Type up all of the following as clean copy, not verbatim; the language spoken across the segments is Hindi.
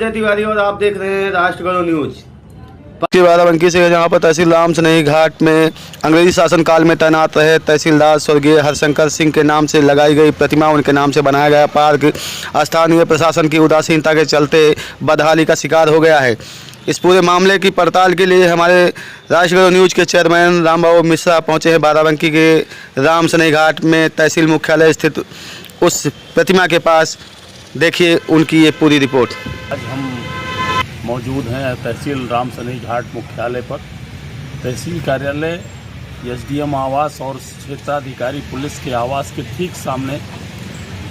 जय तिवारी और आप देख रहे हैं राष्ट्रगढ़ न्यूज। बाराबंकी से जहाँ पर तहसील राम सनेही घाट में अंग्रेजी शासनकाल में तैनात रहे तहसीलदार स्वर्गीय हरिशंकर सिंह के नाम से लगाई गई प्रतिमा, उनके नाम से बनाया गया पार्क स्थानीय प्रशासन की उदासीनता के चलते बदहाली का शिकार हो गया है। इस पूरे मामले की पड़ताल के लिए हमारे राष्ट्रगढ़ न्यूज के चेयरमैन रामबाबू मिश्रा पहुँचे हैं बाराबंकी के राम सनेही घाट में तहसील मुख्यालय स्थित उस प्रतिमा के पास। देखिए उनकी ये पूरी रिपोर्ट। आज हम मौजूद हैं तहसील राम सनेही घाट मुख्यालय पर। तहसील कार्यालय, एसडीएम आवास और क्षेत्राधिकारी पुलिस के आवास के ठीक सामने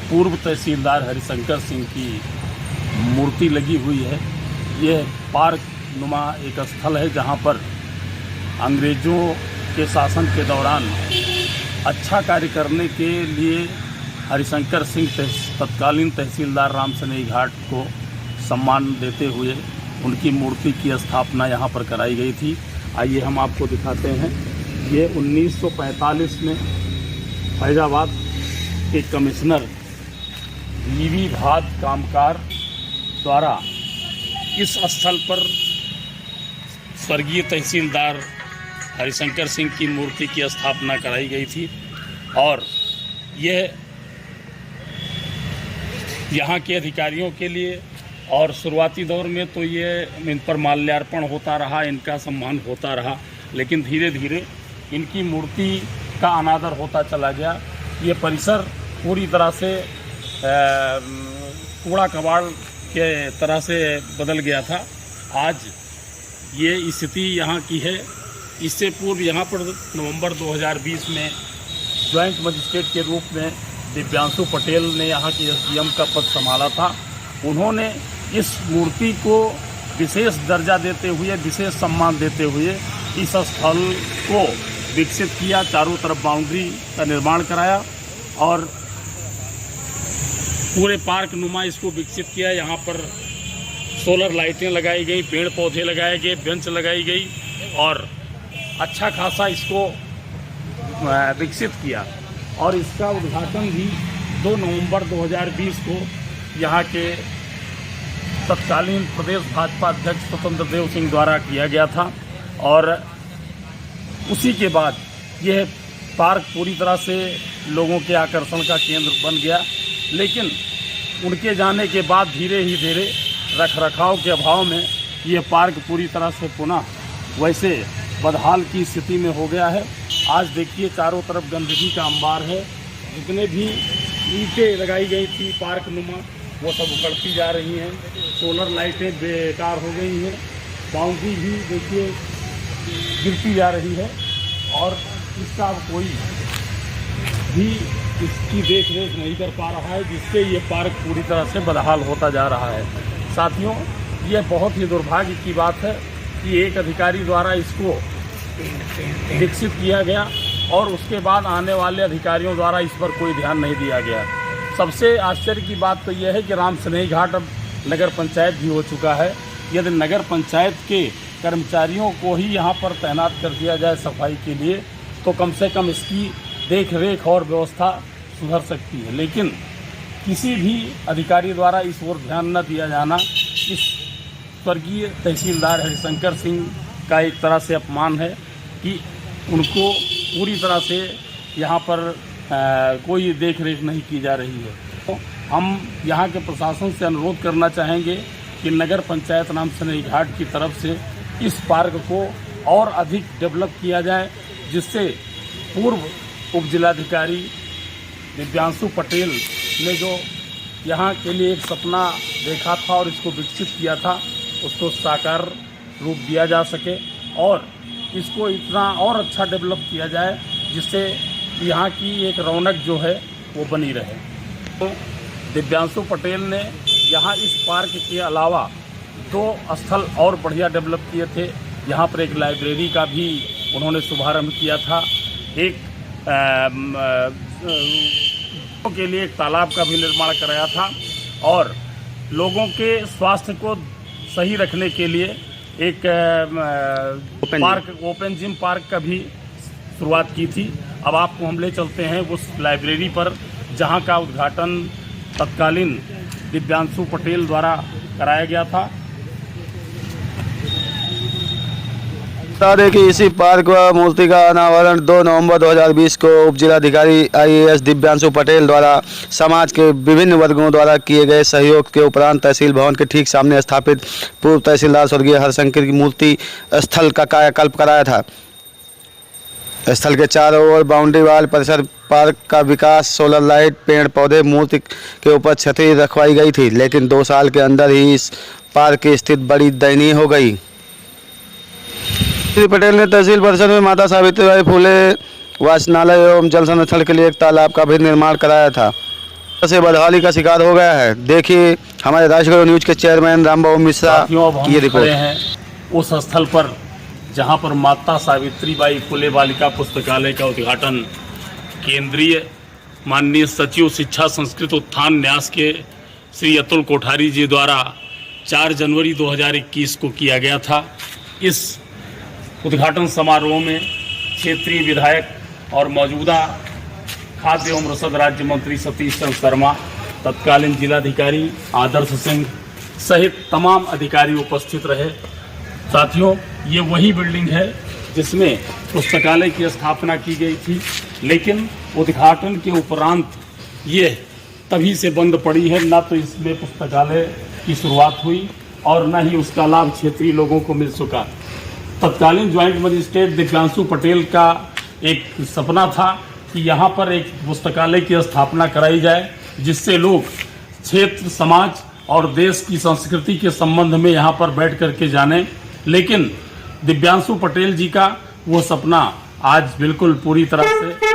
पूर्व तहसीलदार हरिशंकर सिंह की मूर्ति लगी हुई है। यह पार्क नुमा एक स्थल है जहां पर अंग्रेज़ों के शासन के दौरान अच्छा कार्य करने के लिए हरिशंकर सिंह तत्कालीन तहसीलदार राम सनेही घाट को सम्मान देते हुए उनकी मूर्ति की स्थापना यहाँ पर कराई गई थी। आइए हम आपको दिखाते हैं। ये 1945 में फैजाबाद के कमिश्नर वीवी भात कामकार द्वारा इस स्थल पर स्वर्गीय तहसीलदार हरिशंकर सिंह की मूर्ति की स्थापना कराई गई थी और यह यहाँ के अधिकारियों के लिए और शुरुआती दौर में तो ये इन पर माल्यार्पण होता रहा, इनका सम्मान होता रहा, लेकिन धीरे धीरे इनकी मूर्ति का अनादर होता चला गया। ये परिसर पूरी तरह से कूड़ा कबाड़ के तरह से बदल गया था। आज ये स्थिति यहाँ की है। इससे पूर्व यहाँ पर नवंबर 2020 में ज्वाइंट मजिस्ट्रेट के रूप में दिव्यांशु पटेल ने यहाँ के एसडीएम का पद संभाला था। उन्होंने इस मूर्ति को विशेष दर्जा देते हुए, विशेष सम्मान देते हुए इस स्थल को विकसित किया, चारों तरफ बाउंड्री का निर्माण कराया और पूरे पार्क नुमा इसको विकसित किया। यहाँ पर सोलर लाइटें लगाई गई, पेड़ पौधे लगाए गए, बेंच लगाई गई और अच्छा खासा इसको विकसित किया और इसका उद्घाटन भी 2 नवंबर 2020 को यहाँ के तत्कालीन प्रदेश भाजपा अध्यक्ष स्वतंत्र देव सिंह द्वारा किया गया था और उसी के बाद यह पार्क पूरी तरह से लोगों के आकर्षण का केंद्र बन गया। लेकिन उनके जाने के बाद धीरे ही धीरे रखरखाव के अभाव में ये पार्क पूरी तरह से पुनः वैसे बदहाल की स्थिति में हो गया है। आज देखिए चारों तरफ गंदगी का अंबार है। जितने भी ईंटें लगाई गई थी पार्क नुमा वो सब उखड़ती जा रही हैं। सोलर लाइटें बेकार हो गई हैं। बाउंड्री भी देखिए गिरती जा रही है और इसका अब कोई भी इसकी देख रेख नहीं कर पा रहा है, जिससे ये पार्क पूरी तरह से बदहाल होता जा रहा है। साथियों, ये बहुत ही दुर्भाग्य की बात है कि एक अधिकारी द्वारा इसको विकसित किया गया और उसके बाद आने वाले अधिकारियों द्वारा इस पर कोई ध्यान नहीं दिया गया। सबसे आश्चर्य की बात तो यह है कि राम सनेही घाट अब नगर पंचायत भी हो चुका है। यदि नगर पंचायत के कर्मचारियों को ही यहाँ पर तैनात कर दिया जाए सफाई के लिए तो कम से कम इसकी देख रेख और व्यवस्था सुधर सकती है, लेकिन किसी भी अधिकारी द्वारा इस ओर ध्यान न दिया जाना इस स्वर्गीय तहसीलदार हरिशंकर सिंह का एक तरह से अपमान है कि उनको पूरी तरह से यहाँ पर कोई देख रेख नहीं की जा रही है। तो हम यहाँ के प्रशासन से अनुरोध करना चाहेंगे कि नगर पंचायत राम सनेही घाट की तरफ से इस पार्क को और अधिक डेवलप किया जाए, जिससे पूर्व उप जिलाधिकारी दिव्यांशु पटेल ने जो यहाँ के लिए एक सपना देखा था और इसको विकसित किया था, उसको साकार रूप दिया जा सके और इसको इतना और अच्छा डेवलप किया जाए जिससे यहाँ की एक रौनक जो है वो बनी रहे। तो दिव्यांशु पटेल ने यहाँ इस पार्क के अलावा 2 स्थल और बढ़िया डेवलप किए थे। यहाँ पर एक लाइब्रेरी का भी उन्होंने शुभारंभ किया था, एक के लिए एक तालाब का भी निर्माण कराया था और लोगों के स्वास्थ्य को सही रखने के लिए एक ओपन जिम पार्क का भी शुरुआत की थी। अब आपको हम ले चलते हैं उस लाइब्रेरी पर जहां का उद्घाटन तत्कालीन दिव्यांशु पटेल द्वारा कराया गया था। बता दें कि इसी पार्क व मूर्ति का अनावरण 2 नवंबर 2020 को उप जिलाधिकारी IAS दिव्यांशु पटेल द्वारा समाज के विभिन्न वर्गों द्वारा किए गए सहयोग के उपरांत तहसील भवन के ठीक सामने स्थापित पूर्व तहसीलदार स्वर्गीय हरशंकर की मूर्ति स्थल का कायाकल्प कराया था। स्थल के चारों ओर बाउंड्री वाल परिसर, पार्क का विकास, सोलर लाइट, पेड़ पौधे, मूर्ति के ऊपर छतरी रखवाई गई थी, लेकिन 2 साल के अंदर ही इस पार्क की स्थिति बड़ी दयनीय हो गई। श्री पटेल ने तहसील परिसर में माता सावित्रीबाई फुले वाचनालय एवं जल संरक्षण के लिए एक तालाब का भी निर्माण कराया था, से बदहाली का शिकार हो गया है। देखिए हमारे राष्ट्रगढ़ न्यूज के चेयरमैन रामबाबू मिश्रा की ये रिपोर्ट हैं उस स्थल पर जहां पर माता सावित्रीबाई फुले बालिका पुस्तकालय का उद्घाटन केंद्रीय माननीय सचिव शिक्षा संस्कृत उत्थान न्यास के श्री अतुल कोठारी जी द्वारा 4 जनवरी 2021 को किया गया था। इस उद्घाटन समारोह में क्षेत्रीय विधायक और मौजूदा खाद्य एवं रसद राज्य मंत्री सतीश चंद्र शर्मा, तत्कालीन जिलाधिकारी आदर्श सिंह सहित तमाम अधिकारी उपस्थित रहे। साथियों, ये वही बिल्डिंग है जिसमें पुस्तकालय की स्थापना की गई थी, लेकिन उद्घाटन के उपरांत ये तभी से बंद पड़ी है। न तो इसमें पुस्तकालय की शुरुआत हुई और न ही उसका लाभ क्षेत्रीय लोगों को मिल सका। तत्कालीन ज्वाइंट मजिस्ट्रेट दिव्यांशु पटेल का एक सपना था कि यहाँ पर एक पुस्तकालय की स्थापना कराई जाए, जिससे लोग क्षेत्र, समाज और देश की संस्कृति के संबंध में यहाँ पर बैठ करके जाने। लेकिन दिव्यांशु पटेल जी का वो सपना आज बिल्कुल पूरी तरह से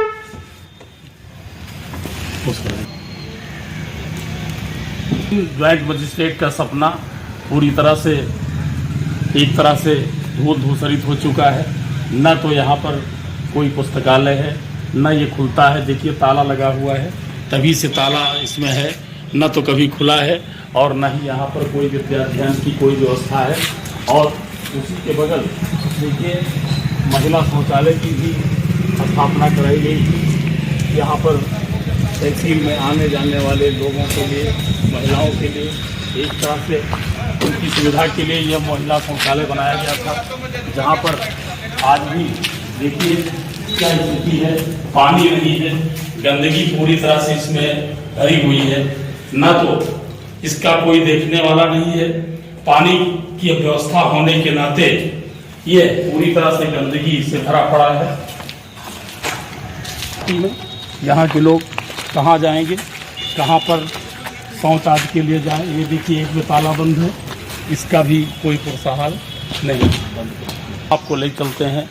ज्वाइंट मजिस्ट्रेट का सपना पूरी तरह से एक तरह से धूल धूसरित हो चुका है। न तो यहाँ पर कोई पुस्तकालय है, न ये खुलता है। देखिए ताला लगा हुआ है, तभी से ताला इसमें है, न तो कभी खुला है और न ही यहाँ पर कोई विद्याध्ययन की कोई व्यवस्था है। और उसी के बगल देखिए महिला शौचालय की भी स्थापना कराई गई थी। यहाँ पर तहसील में आने जाने वाले लोगों के लिए, महिलाओं के लिए एक तरह से उनकी सुविधा के लिए यह महिला शौचालय बनाया गया था, जहाँ पर आज भी देखिए क्या स्थिति है, पानी नहीं है, गंदगी पूरी तरह से इसमें भरी हुई है, न तो इसका कोई देखने वाला नहीं है। पानी की व्यवस्था होने के नाते ये पूरी तरह से गंदगी से भरा पड़ा है। यहाँ के लोग कहाँ जाएंगे, कहाँ पर शौच आदि के लिए जाएं? ये देखिए एक में ताला बंद है, इसका भी कोई पुरसहाल नहीं। आपको ले चलते हैं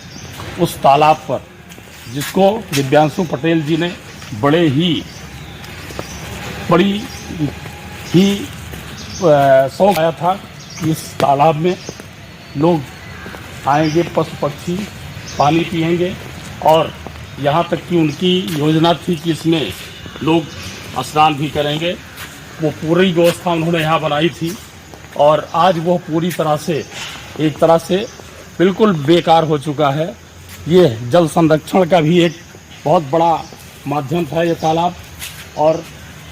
उस तालाब पर जिसको दिव्यांशु पटेल जी ने बड़ी ही शौक आया था। इस तालाब में लोग आएंगे, पशु पक्षी पानी पिएंगे और यहाँ तक कि उनकी योजना थी कि इसमें लोग स्नान भी करेंगे। वो पूरी व्यवस्था उन्होंने यहाँ बनाई थी और आज वो पूरी तरह से एक तरह से बिल्कुल बेकार हो चुका है। ये जल संरक्षण का भी एक बहुत बड़ा माध्यम था ये तालाब, और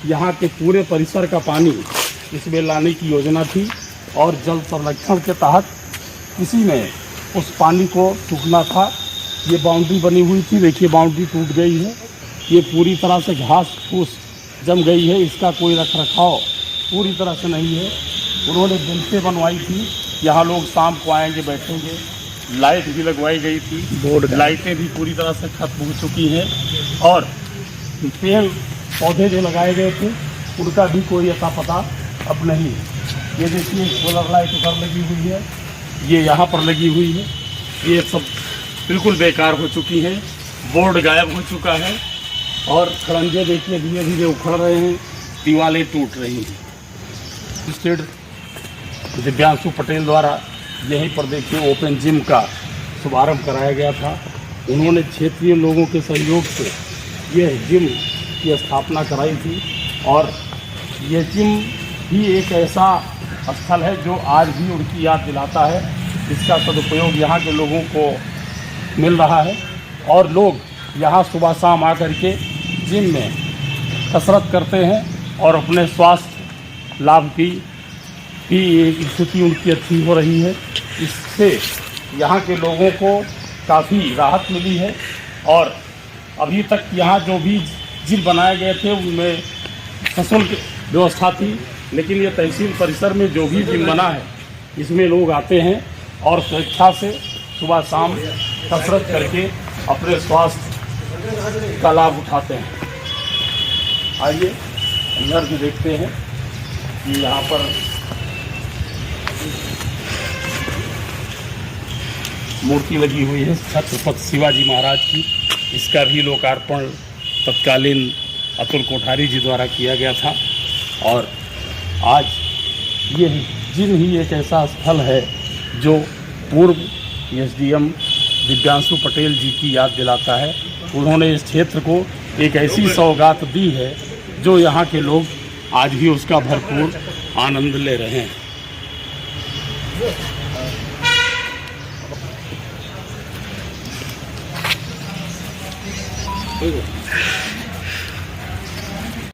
यहाँ के पूरे परिसर का पानी इसमें लाने की योजना थी और जल संरक्षण के तहत किसी ने उस पानी को सूखना था। ये बाउंड्री बनी हुई थी, देखिए बाउंड्री टूट गई है, ये पूरी तरह से घास फूस जम गई है, इसका कोई रख रखाव पूरी तरह से नहीं है। उन्होंने बेंचें बनवाई थी, यहाँ लोग शाम को आएंगे बैठेंगे, लाइट भी लगवाई गई थी, बोर्ड लाइटें भी पूरी तरह से खत्म हो चुकी हैं और पेड़ पौधे जो लगाए गए थे उनका भी कोई अता पता अब नहीं। ये देखिए सोलर लाइट उधर लगी हुई है, ये यहाँ पर लगी हुई है, ये सब बिल्कुल बेकार हो चुकी हैं, बोर्ड गायब हो चुका है और खड़ंजे देखिए धीरे धीरे उखड़ रहे हैं, दीवारें टूट रही हैं। स्टेट दिव्यांशु पटेल द्वारा यहीं पर देखिए ओपन जिम का शुभारंभ कराया गया था। उन्होंने क्षेत्रीय लोगों के सहयोग से यह जिम की स्थापना कराई थी और यह जिम भी एक ऐसा स्थल है जो आज भी उनकी याद दिलाता है। इसका सदुपयोग यहाँ के लोगों को मिल रहा है और लोग यहाँ सुबह शाम आकर के जिम में कसरत करते हैं और अपने स्वास्थ्य लाभ की एक स्थिति उनकी अच्छी हो रही है। इससे यहाँ के लोगों को काफ़ी राहत मिली है और अभी तक यहाँ जो भी जिल बनाए गए थे उनमें सशुल्क व्यवस्था थी, लेकिन ये तहसील परिसर में जो भी जिम बना है इसमें लोग आते हैं और स्वेच्छा से सुबह शाम कसरत करके अपने स्वास्थ्य का लाभ उठाते हैं। आइए अंदर भी देखते हैं कि यहाँ पर मूर्ति लगी हुई है छत्रपति शिवाजी महाराज की। इसका भी लोकार्पण तत्कालीन अतुल कोठारी जी द्वारा किया गया था और आज ये जिन ही एक ऐसा स्थल है जो पूर्व एसडीएम दिव्यांशु पटेल जी की याद दिलाता है। उन्होंने इस क्षेत्र को एक ऐसी सौगात दी है जो यहाँ के लोग आज भी उसका भरपूर आनंद ले रहे हैं।